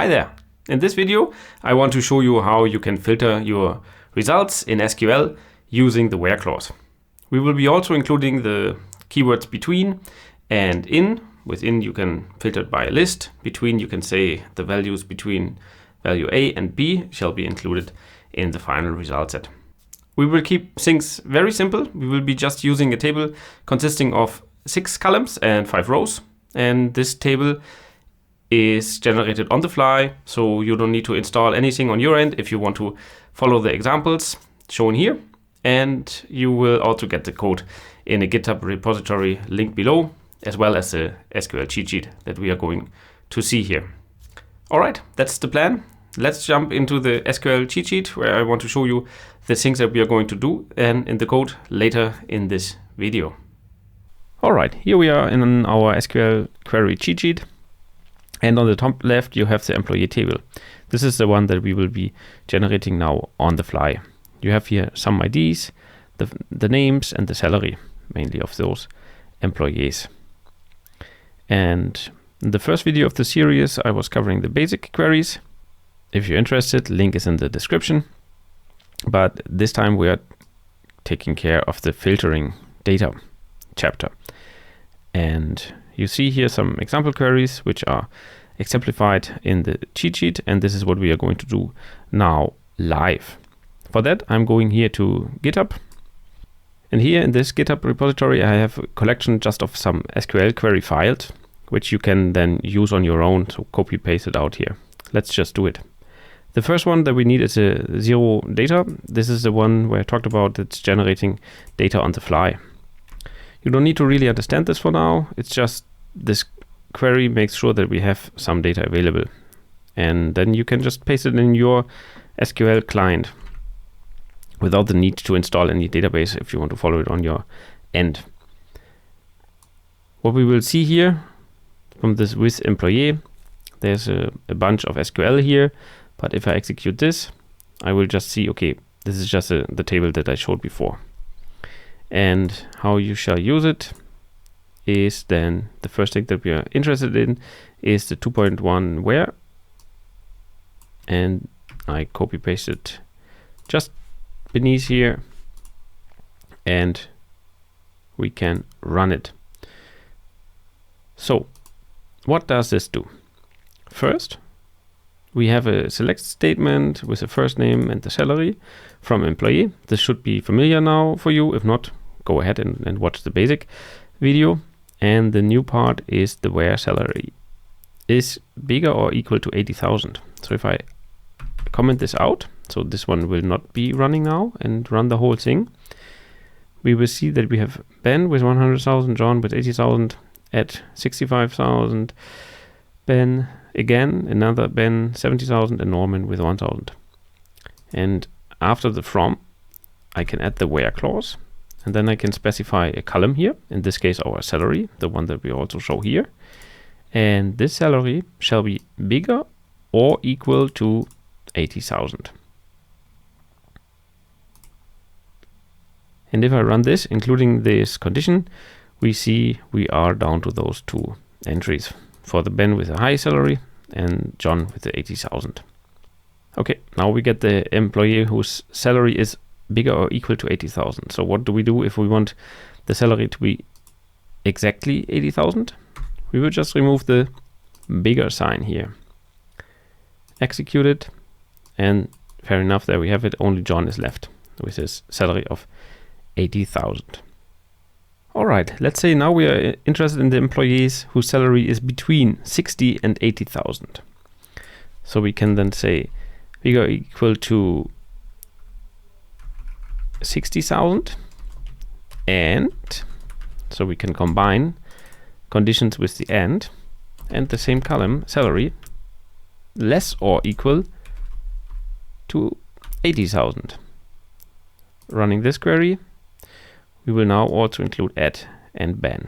Hi there! In this video, I want to show you how you can filter your results in SQL using the where clause. We will be also including the keywords between and in. Within you can filter it by a list. Between you can say the values between value A and B shall be included in the final result set. We will keep things very simple. We will be just using a table consisting of 6 columns and 5 rows. And this table is generated on the fly, so you don't need to install anything on your end if you want to follow the examples shown here. And you will also get the code in a GitHub repository linked below, as well as the SQL cheat sheet that we are going to see here. All right, that's the plan. Let's jump into the SQL cheat sheet where I want to show you the things that we are going to do and in the code later in this video. All right, here we are in our SQL query cheat sheet. And on the top left, you have the employee table. This is the one that we will be generating now on the fly. You have here some IDs, the names and the salary, mainly of those employees. And in the first video of the series, I was covering the basic queries. If you're interested, link is in the description. But this time we are taking care of the filtering data chapter. And you see here some example queries which are exemplified in the cheat sheet, and this is what we are going to do now live. For that, I'm going here to GitHub, and here in this GitHub repository I have a collection just of some SQL query files which you can then use on your own, so copy paste it out here. Let's just do it. The first one that we need is a zero data. This is the one where I talked about it's generating data on the fly. You don't need to really understand this for now. It's just this query makes sure that we have some data available. And then you can just paste it in your SQL client without the need to install any database if you want to follow it on your end. What we will see here from this with employee, there's a bunch of SQL here. But if I execute this, I will just see, okay, this is just the table that I showed before. And how you shall use it is then the first thing that we are interested in is the 2.1 where, and I copy paste it just beneath here and we can run it. So what does this do? First, we have a select statement with the first name and the salary from employee. This should be familiar now for you. If not, go ahead and watch the basic video. And the new part is the where salary is bigger or equal to 80,000. So if I comment this out, so this one will not be running now, and run the whole thing, we will see that we have Ben with 100,000, John with 80,000, at 65,000, Ben again, another Ben 70,000, and Norman with 1,000. And after the from, I can add the where clause. And then I can specify a column here, in this case our salary, the one that we also show here. And this salary shall be bigger or equal to 80,000. And if I run this, including this condition, we see we are down to those two entries for the Ben with a high salary and John with the 80,000. Okay, now we get the employee whose salary is bigger or equal to 80,000. So what do we do if we want the salary to be exactly 80,000? We will just remove the bigger sign here. Execute it, and fair enough, there we have it. Only John is left with his salary of 80,000. All right, let's say now we are interested in the employees whose salary is between 60 and 80,000. So we can then say bigger or equal to 60,000, and so we can combine conditions with the and the same column, salary less or equal to 80,000. Running this query, we will now also include add and Ben.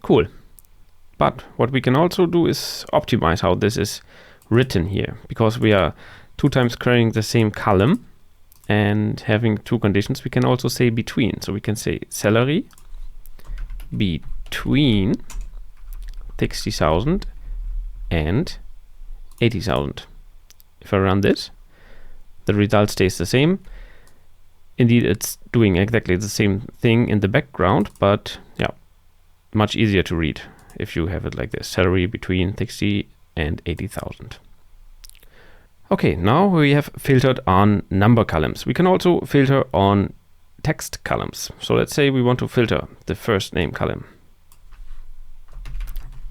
Cool. But what we can also do is optimize how this is written here, because we are 2 times querying the same column and having 2 conditions. We can also say between. So we can say salary between 60,000 and 80,000. If I run this, the result stays the same. Indeed, it's doing exactly the same thing in the background, but yeah, much easier to read if you have it like this. Salary between 60 and 80,000. Okay, now we have filtered on number columns. We can also filter on text columns. So let's say we want to filter the first name column,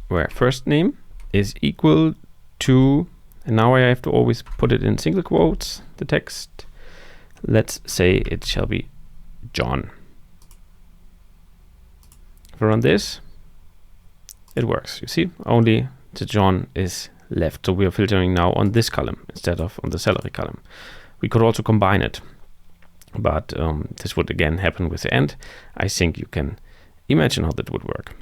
where first name is equal to, and now I have to always put it in single quotes, the text. Let's say it shall be John. If I run this, it works. You see, only the John is left. So we are filtering now on this column instead of on the salary column. We could also combine it, but this would again happen with the end. I think you can imagine how that would work.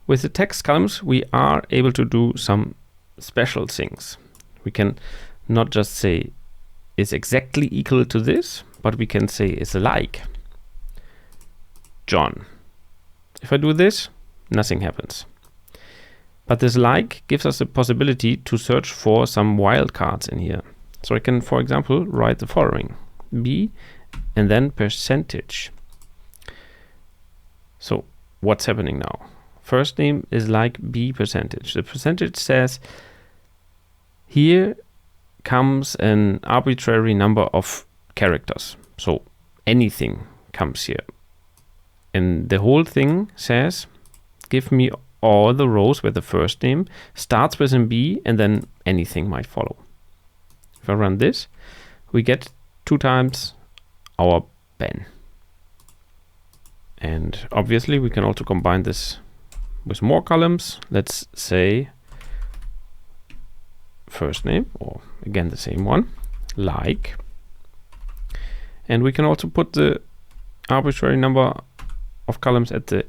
With the text columns, we are able to do some special things. We can not just say is exactly equal to this, but we can say is like John. If I do this, nothing happens. But this like gives us the possibility to search for some wildcards in here. So I can, for example, write the following: B and then percentage. So what's happening now? First name is like B percentage. The percentage says here comes an arbitrary number of characters. So anything comes here. And the whole thing says, give me all the rows where the first name starts with a B and then anything might follow. If I run this, we get 2 times our Ben. And obviously we can also combine this with more columns. Let's say first name, or again the same one, like. And we can also put the arbitrary number of columns at the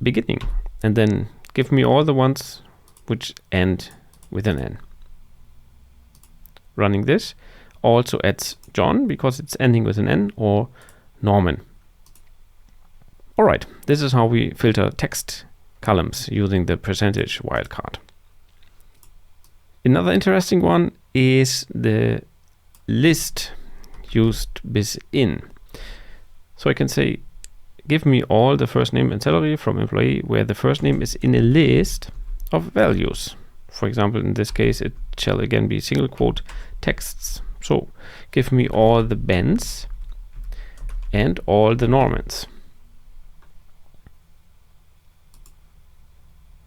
beginning and then give me all the ones which end with an N. Running this also adds John because it's ending with an N, or Norman. All right, this is how we filter text columns using the percentage wildcard. Another interesting one is the list used within. So I can say, give me all the first name and salary from employee where the first name is in a list of values. For example, in this case, it shall again be single quote texts. So give me all the Bens and all the Normans.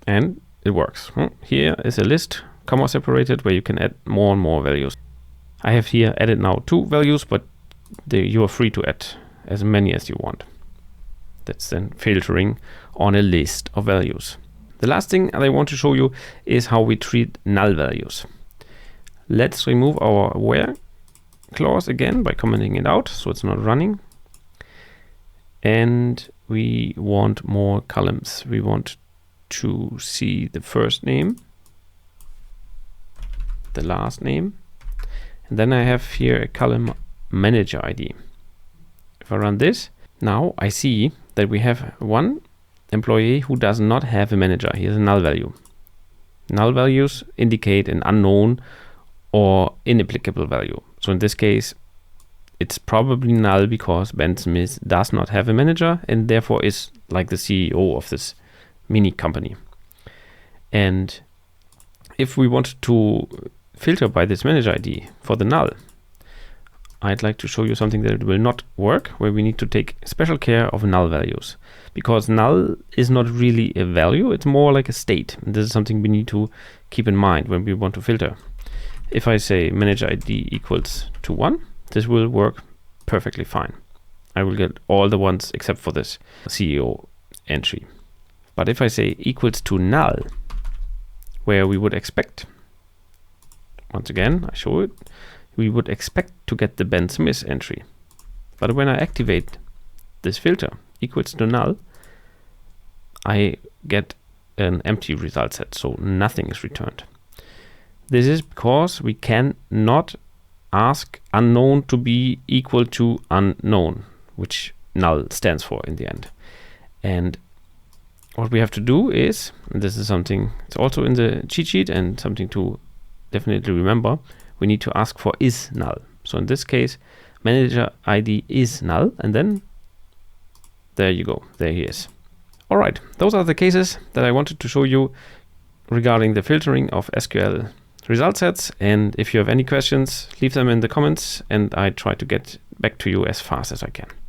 And it works. Here is a list, comma separated, where you can add more and more values. I have here added now 2 values, but you are free to add as many as you want. That's then filtering on a list of values. The last thing I want to show you is how we treat null values. Let's remove our where clause again by commenting it out so it's not running. And we want more columns. We want to see the first name, the last name, and then I have here a column manager ID. If I run this, now I see that we have one employee who does not have a manager. He has a null value. Null values indicate an unknown or inapplicable value. So in this case, it's probably null because Ben Smith does not have a manager and therefore is like the CEO of this mini company. And if we want to filter by this manager ID for the null, I'd like to show you something that will not work, where we need to take special care of null values, because null is not really a value, it's more like a state. And this is something we need to keep in mind when we want to filter. If I say manager ID equals to 1, this will work perfectly fine. I will get all the ones except for this CEO entry. But if I say equals to null, where we would expect, once again, I show it, we would expect to get the Ben Smith entry. But when I activate this filter, equals to null, I get an empty result set, so nothing is returned. This is because we cannot ask unknown to be equal to unknown, which null stands for in the end. And what we have to do is, and this is something, it's also in the cheat sheet and something to definitely remember, we need to ask for is null. So in this case, manager ID is null, and then there you go, there he is. All right, those are the cases that I wanted to show you regarding the filtering of SQL result sets. And if you have any questions, leave them in the comments and I try to get back to you as fast as I can.